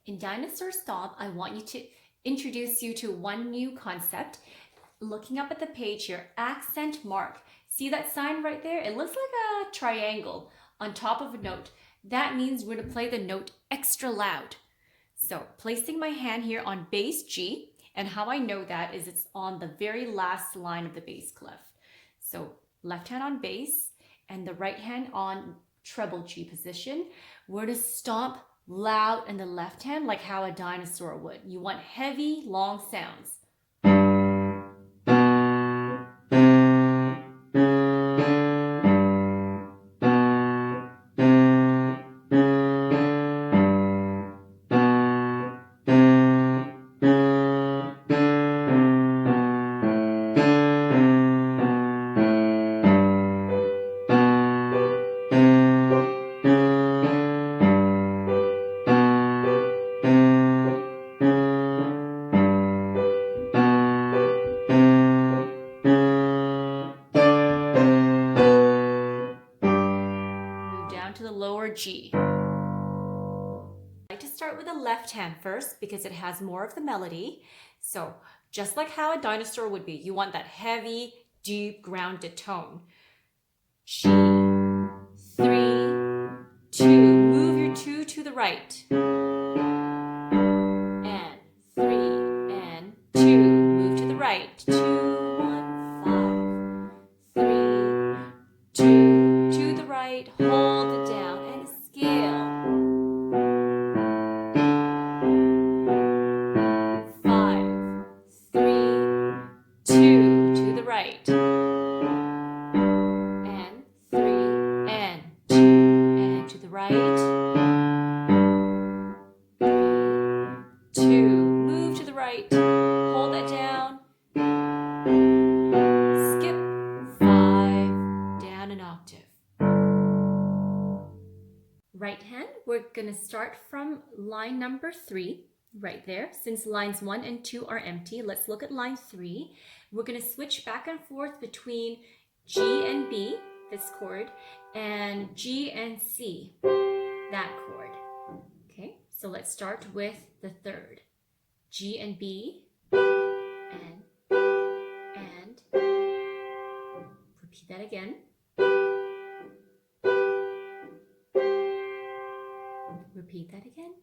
In Dinosaur Stomp, I want you to introduce you to one new concept. Looking up at the page here, accent mark. See that sign right there? It looks like a triangle on top of a note. That means we're going to play the note extra loud. So placing my hand here on bass G, and how I know that is it's on the very last line of the bass clef. So left hand on bass and the right hand on treble G position. We're going to stomp loud in the left hand like how a dinosaur would. You want heavy, long sounds. To the lower G. I like to start with the left hand first because it has more of the melody. So just like how a dinosaur would be, you want that heavy, deep, grounded tone. G, 3, 2, move your 2 to the right. And 3 and 2, move to the right. 2, 1, 5, 3, 2, to the right, hold it down and scale. 5, 3, 2, to the right. And 3 and 2 and to the right. 3, 2, move to the right, hold that down. Skip 5, down an octave. Right hand, we're going to start from line number 3, right there. Since lines 1 and 2 are empty, let's look at line 3. We're going to switch back and forth between G and B, this chord, and G and C, that chord. Okay, so let's start with the third. G and B, and repeat that again. Repeat that again.